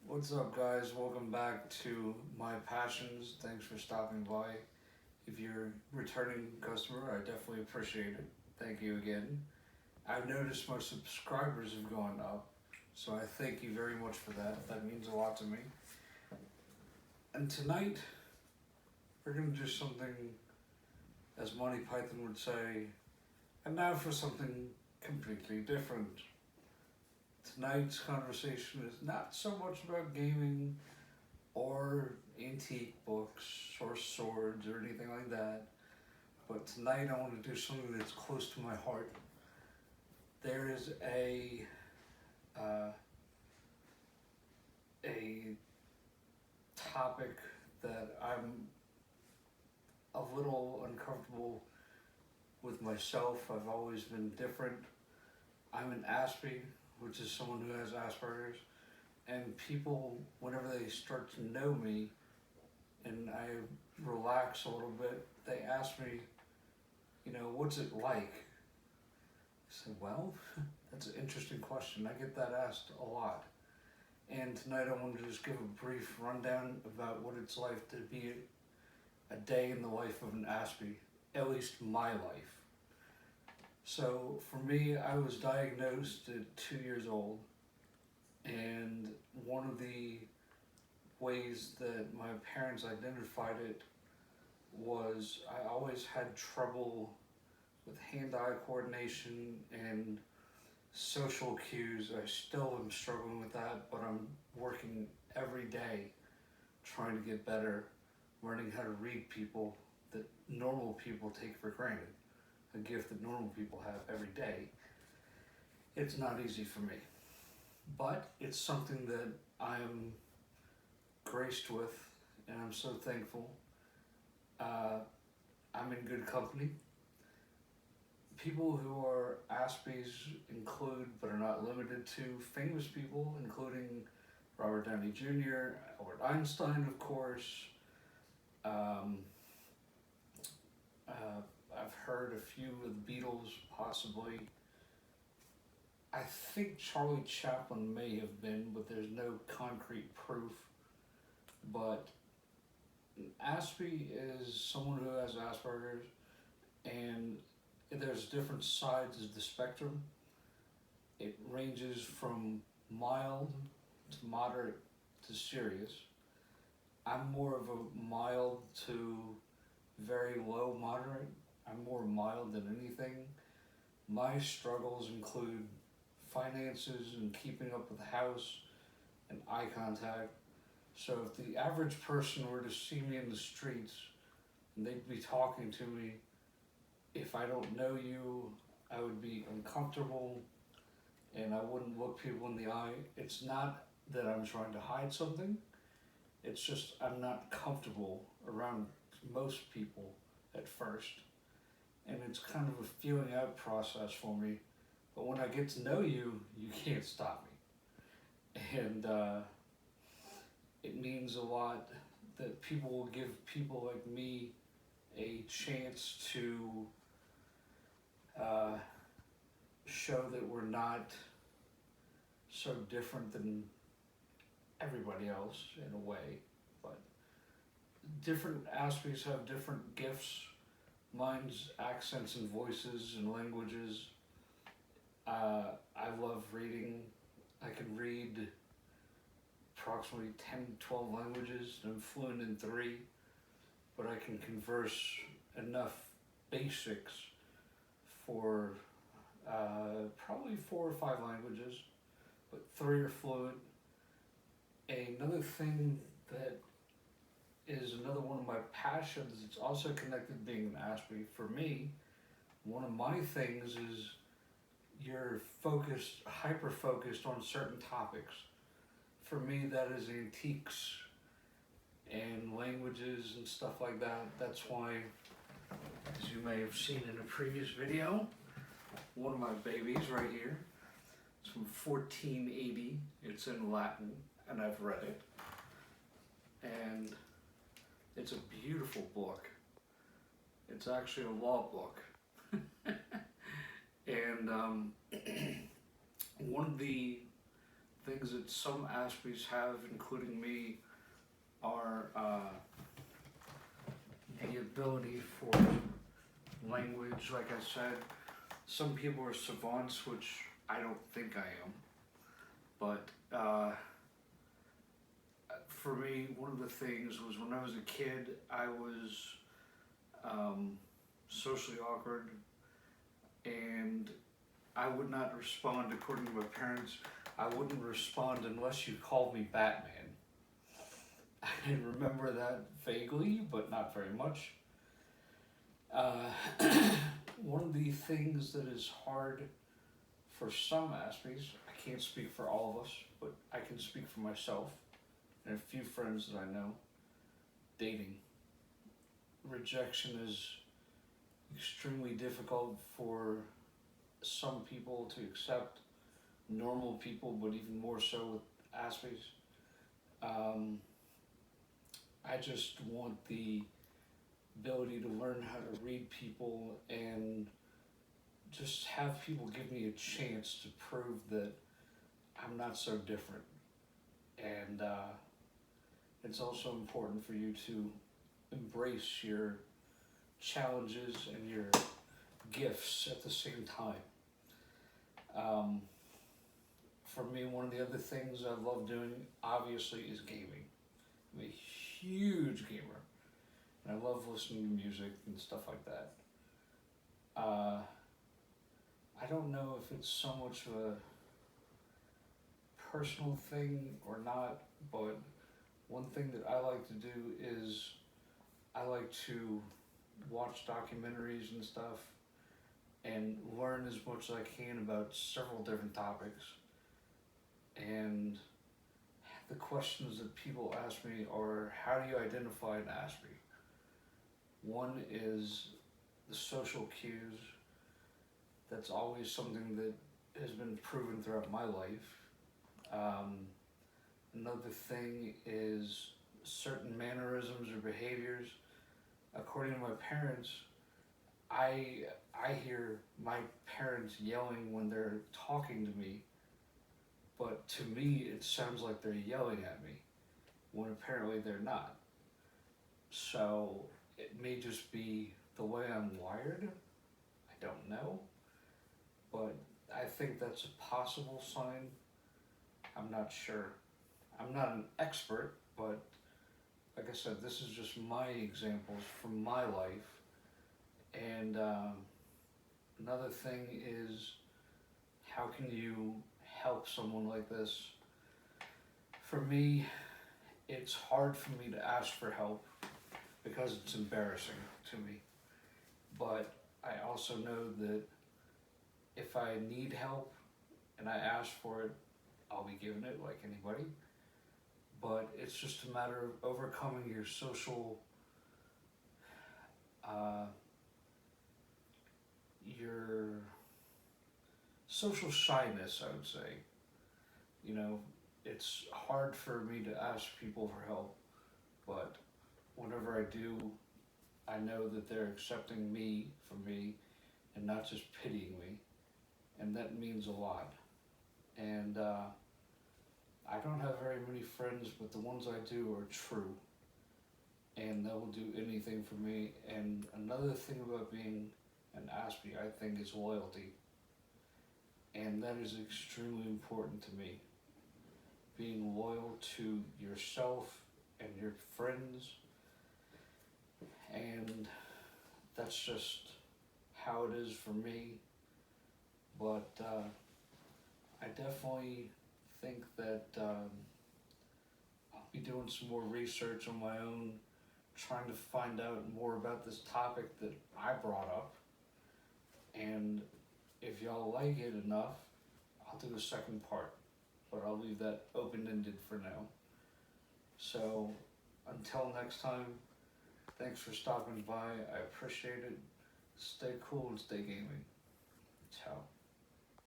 What's up, guys? Welcome back to My Passions. Thanks for stopping by. If you're a returning customer, I definitely appreciate it. Thank you again. I've noticed my subscribers have gone up, so I thank you very much for that. That means a lot to me. And tonight, we're going to do something, as Monty Python would say, and now for something completely different. Tonight's conversation is not so much about gaming or antique books or swords or anything like that, but tonight I want to do something that's close to my heart. There is a topic that I'm a little uncomfortable with myself. I've always been different. I'm an Aspy, which is someone who has Asperger's, and people, whenever they start to know me and I relax a little bit, they ask me, what's it like? I said, well, that's an interesting question. I get that asked a lot. And tonight I want to just give a brief rundown about what it's like to be a day in the life of an Aspy, at least my life. So for me, I was diagnosed at 2 years old, and one of the ways that my parents identified it was I always had trouble with hand-eye coordination and social cues. I still am struggling with that, but I'm working every day trying to get better, learning how to read people that normal people take for granted. A gift that normal people have every day. It's not easy for me, but it's something that I'm graced with, and I'm so thankful. I'm in good company. People who are Aspies include, but are not limited to, famous people, including Robert Downey Jr., Albert Einstein, of course. I've heard a few of the Beatles, possibly. I think Charlie Chaplin may have been, but there's no concrete proof. But Aspy is someone who has Asperger's, and there's different sides of the spectrum. It ranges from mild to moderate to serious. I'm more of a mild to very low moderate. I'm more mild than anything. My struggles include finances and keeping up with the house and eye contact. So if the average person were to see me in the streets and they'd be talking to me, if I don't know you, I would be uncomfortable and I wouldn't look people in the eye. It's not that I'm trying to hide something. It's just I'm not comfortable around most people at first. And it's kind of a feeling out process for me. But when I get to know you, you can't stop me. And it means a lot that people will give people like me a chance to show that we're not so different than everybody else in a way. But different Aspies have different gifts. Mine's accents and voices and languages. I love reading. I can read approximately 10, 12 languages. I'm fluent in 3, but I can converse enough basics for probably 4 or 5 languages, but 3 are fluent. Another thing that is another one of my passions, it's also connected to being an Aspy. For me, one of my things is you're focused, hyper-focused on certain topics. For me, that is antiques and languages and stuff like that. That's why, as you may have seen in a previous video, one of my babies right here, it's from 1480. It's in Latin, and I've read it. And it's a beautiful book. It's actually a law book. And one of the things things that some Aspies have, including me, are the ability for language. Like I said, some people are savants, which I don't think I am. But for me, one of the things was when I was a kid, I was socially awkward, and I would not respond according to my parents. I wouldn't respond unless you called me Batman. I remember that vaguely, but not very much. One of the things that is hard for some Aspies, I can't speak for all of us, but I can speak for myself and a few friends that I know, dating. Rejection is extremely difficult for some people to accept, normal people, but even more so with Aspies. I just want the ability to learn how to read people and just have people give me a chance to prove that I'm not so different. And it's also important for you to embrace your challenges and your gifts at the same time. For me, one of the other things I love doing, obviously, is gaming. I'm a huge gamer, and I love listening to music and stuff like that. I don't know if it's so much of a personal thing or not, but one thing that I like to do is I like to watch documentaries and stuff and learn as much as I can about several different topics. And the questions that people ask me are, how do you identify an Aspie? One is the social cues. That's always something that has been proven throughout my life. Another thing is certain mannerisms or behaviors. According to my parents, I hear my parents yelling when they're talking to me, but to me it sounds like they're yelling at me, when apparently they're not. So it may just be the way I'm wired, I don't know, but I think that's a possible sign. I'm not sure. I'm not an expert, but like I said, this is just my examples from my life. And another thing is, how can you help someone like this? For me, it's hard for me to ask for help because it's embarrassing to me. But I also know that if I need help and I ask for it, I'll be given it like anybody. But it's just a matter of overcoming your social shyness, I would say. You know, it's hard for me to ask people for help, but whenever I do, I know that they're accepting me for me and not just pitying me, and that means a lot. And I don't have very many friends, but the ones I do are true, and they will do anything for me. And another thing about being an Aspie, I think, is loyalty, and that is extremely important to me. Being loyal to yourself and your friends, and that's just how it is for me. But I definitely think that I'll be doing some more research on my own, trying to find out more about this topic that I brought up. And if y'all like it enough, I'll do a second part, but I'll leave that open-ended for now. So until next time, thanks for stopping by. I appreciate it. Stay cool and stay gaming. Ciao.